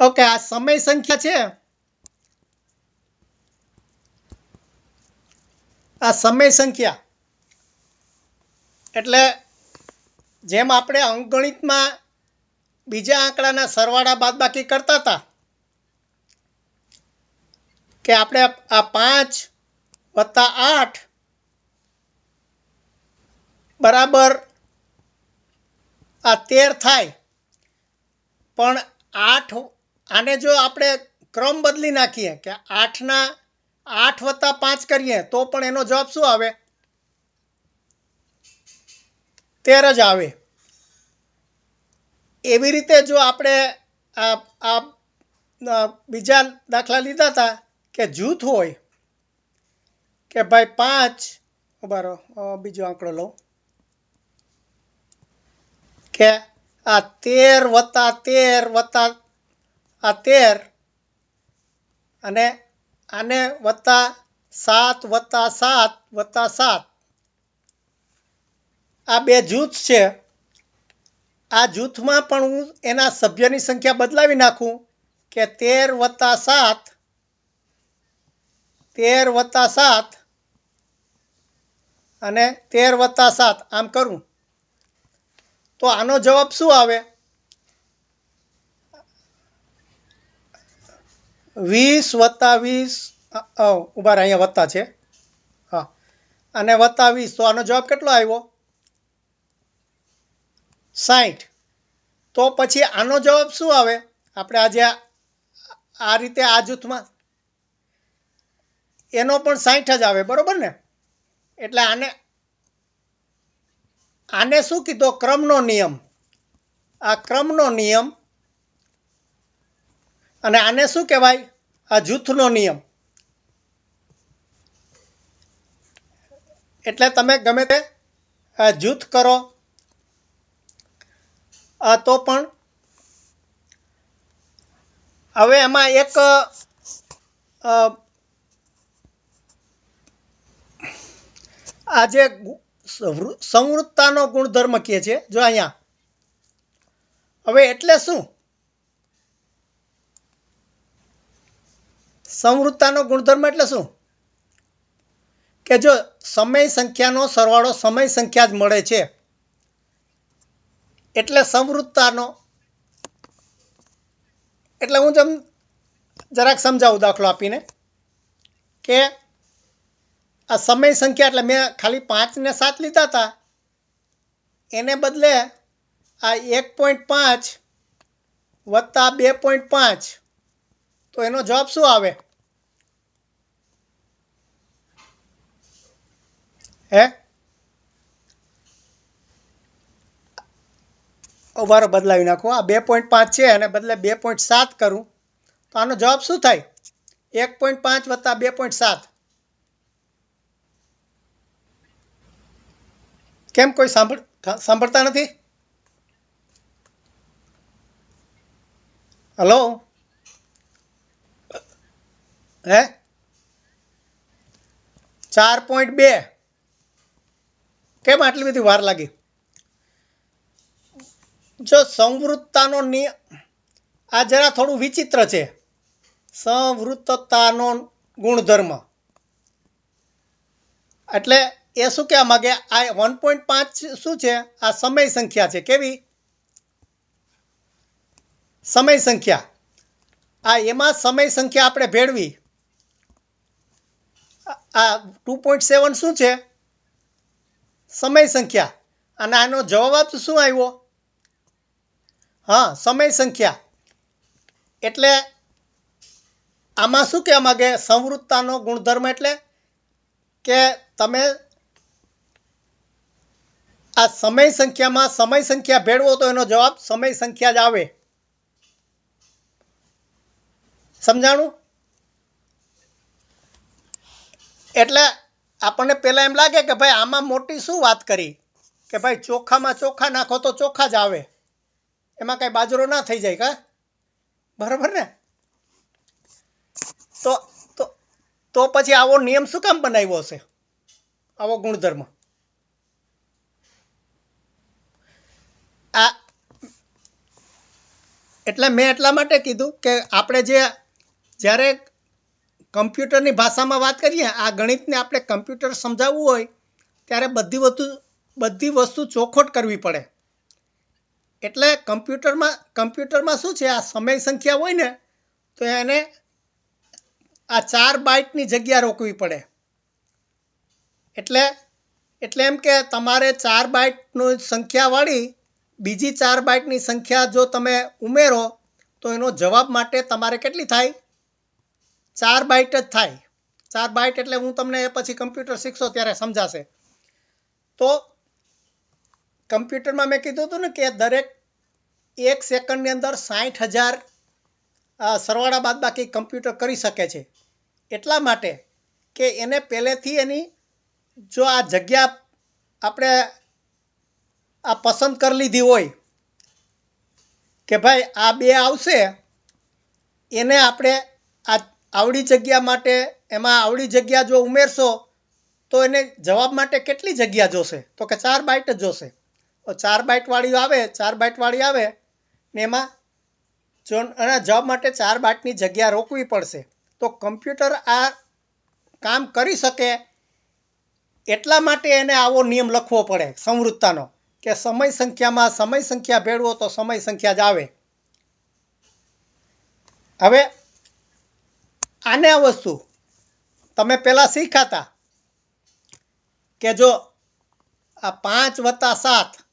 Okay, આ સમય સંખ્યા છે, આ સમય સંખ્યા એટલે જેમ આપણે અંકગણિતમાં બીજા આંકડાના સરવાળા બાદબાકી કરતા હતા કે આપણે આ 5 વત્તા 8 બરાબર આ 13 થાય, પણ 8 આને જો આપણે ક્રમ બદલી નાખીએ કે 8ના 8 વત્તા 5 કરીએ તો પણ એનો જવાબ શું આવે? 13 જ આવે. એવી રીતે જો આપણે આ બીજા દાખલા લીધા હતા કે જૂથ હોય કે ભાઈ 5 ઉભા રહો, બીજો આંકડો લઉં કે આ 13 વત્તા 13 વત્તા આ 13 અને આને વત્તા 7 વત્તા 7 વત્તા 7 આ બે જૂથ છે. આ જૂથમાં પણ હું એના સભ્યની સંખ્યા બદલાવી નાખું કે 13 વત્તા 7 13 વત્તા 7 અને 13 વત્તા 7 આમ કરું તો આનો જવાબ શું આવે? 20 વત્તા 20 ઉભા રહે, અહીંયા વત્તા છે, હા, અને વત્તા 20 તો આનો જવાબ કેટલો આવ્યો? 60. તો પછી આનો જવાબ શું આવે? આપણે આજે આ રીતે આ જૂથમાં એનો પણ 60 જ આવે, બરોબર ને? એટલે આને શું કીધો? ક્રમનો નિયમ. આ ક્રમનો નિયમ. અને આને શું કહેવાય? આ જૂથનો નિયમ. એટલે તમે ગમે તે જૂથ કરો તો પણ હવે એમાં એક આ જે સંવૃત્તાનો ગુણધર્મ કહે છે, જો અહીંયા હવે એટલે શું? સંવૃત્તાનો ગુણધર્મ એટલે શું? કે જો સમય સંખ્યાનો સરવાળો સમય સંખ્યા જ મળે છે એટલે સંવૃત્તાનો. એટલે હું જરાક સમજાવું દાખલો આપીને કે આ સમય સંખ્યા એટલે મેં ખાલી 5 ને 7 લીધા હતા, એને બદલે આ 1.5 વત્તા 2.5 તો એનો જવાબ શું આવે? હે, ઉભારો બદલાવી નાખો. આ 2.5 છે અને બદલે 2.7 કરું તો આનો જવાબ શું થાય? 1.5 વત્તા 2.7. કેમ કોઈ સાંભળતા નથી? હલો, હે, 4.2. કેમ આટલી બધી વાર લાગી? જો સંવૃત્તાનો નિયમ આ જરા થોડું વિચિત્ર છે. સંવૃત્તતાનો ગુણધર્મ એટલે એ શું કહેવા માંગે? આ 1.5 શું છે? આ સમય સંખ્યા છે. કેવી સમય સંખ્યા? આ એમાં સમય સંખ્યા આપણે ભેળવી. આ 2.7 શું છે? સમય સંખ્યા. અને આનો જવાબ શું આવ્યો? હા, સમય સંખ્યા. એટલે આમાં શું કહેવા માંગે? સંવૃત્તાનો ગુણધર્મ એટલે કે તમે આ સમય સંખ્યામાં સમય સંખ્યા ભેળવો તો એનો જવાબ સમય સંખ્યા જ આવે. સમજાણું? એટલે આપણને પહેલા એમ લાગે કે ભાઈ આમાં મોટી શું વાત કરી કે ભાઈ ચોખામાં ચોખા નાખો તો ચોખા જ આવે, એમાં કઈ બાજરો ના થઈ જાય, કા? બરાબર ને? તો પછી આવો નિયમ શું કામ બનાવ્યો હશે? આવો ગુણધર્મ આ એટલે મેં એટલા માટે કીધું કે આપણે જ્યારે કમ્પ્યુટરની ભાષામાં વાત કરીએ, આ ગણિતને આપણે કમ્પ્યુટર સમજાવવું હોય ત્યારે બધી વસ્તુ ચોખવટ કરવી પડે. એટલે કમ્પ્યુટરમાં શું છે, આ સમય સંખ્યા હોય ને તો એને આ 4 બાઇટની જગ્યા રોકવી પડે. એટલે એમ કે તમારે 4 બાઇટની સંખ્યાવાળી બીજી 4 બાઇટની સંખ્યા જો તમે ઉમેરો તો એનો જવાબ માટે તમારે કેટલી થાય? 4 બાઇટ જ થાય. 4 બાઇટ એટલે હું તમને પછી કમ્પ્યુટર શીખશો ત્યારે સમજાશે. તો કમ્પ્યુટરમાં મેં કીધું હતું ને કે દરેક 1 સેકન્ડની અંદર 60,000 સરવાળા બાદબાકી કમ્પ્યુટર કરી શકે છે. એટલા માટે કે એને પહેલેથી એની જો આ જગ્યા આપણે આ પસંદ કરી લીધી હોય કે ભાઈ આ 2 આવશે, એને આપણે આવડી જગ્યા માટે એમાં આવડી જગ્યા જો ઉમેરશો તો એને જવાબ માટે કેટલી જગ્યા જોશે? તો કે 4 બાઇટ જ જોશે. તો 4 બાઇટવાળી આવે ને એમાં એના જવાબ માટે 4 બાઇટની જગ્યા રોકવી પડશે. તો કમ્પ્યુટર આ કામ કરી શકે એટલા માટે એને આવો નિયમ લખવો પડે સંવૃત્તાનો, કે સમય સંખ્યામાં સમય સંખ્યા ભેળવો તો સમય સંખ્યા જ આવે. હવે આને આ વસ્તુ તમે પહેલાં શીખ્યા કે જો આ 5 + 7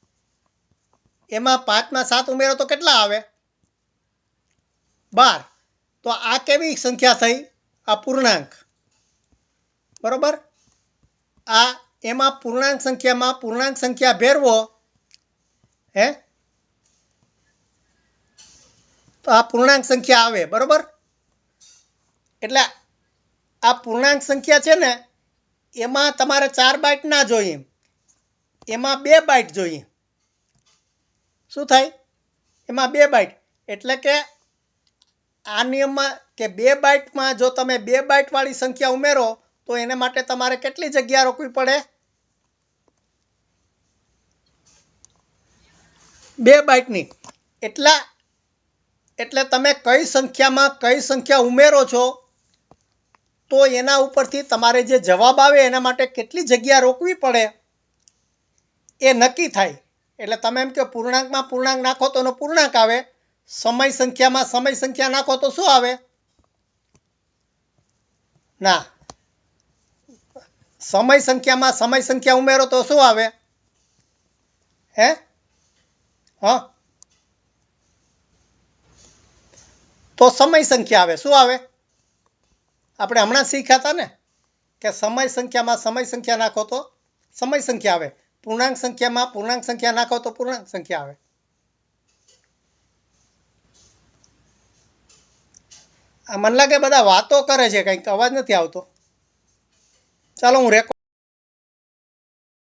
એમાં 5માં 7 ઉમેરો તો કેટલા આવે? 12. તો આ કેવી સંખ્યા થઈ? આ પૂર્ણાંક, બરોબર? આ એમાં પૂર્ણાંક સંખ્યા ભેળવો તો આ પૂર્ણાંક સંખ્યા આવે, બરોબર? એટલે આ પૂર્ણાંક સંખ્યા છે ને એમાં તમારે 4 બાઇટ ના જોઈએ, એમાં 2 બાઇટ જોઈએ. શું થાય? એમાં 2 બાઇટ. એટલે કે આ નિયમમાં કે 2 બાઇટમાં જો તમે 2 બાઇટવાળી સંખ્યા ઉમેરો તો એને માટે તમારે કેટલી જગ્યા રોકવી પડે? 2 બાઇટની. એટલે તમે કઈ સંખ્યા ઉમેરો છો તો એના ઉપરથી તમારે જે જવાબ આવે એના માટે કેટલી જગ્યા રોકવી પડે એ નક્કી થાય. એટલે તમે એમ કે પૂર્ણાંકમાં પૂર્ણાંક નાખો તો એનો પૂર્ણાંક આવે, સમય સંખ્યામાં સમય સંખ્યા નાખો તો શું આવે? ના, સમય સંખ્યામાં સમય સંખ્યા ઉમેરો તો શું આવે? તો સમય સંખ્યા આવે. શું આવે? આપણે હમણાં શીખ્યા હતા ને કે સમય સંખ્યામાં સમય સંખ્યા નાખો તો સમય સંખ્યા આવે, પૂર્ણાંક સંખ્યામાં પૂર્ણાંક સંખ્યા નાખો તો પૂર્ણાંક સંખ્યા આવે. આ મને લાગે બધા વાતો કરે છે, કંઈક અવાજ નથી આવતો. ચાલો હું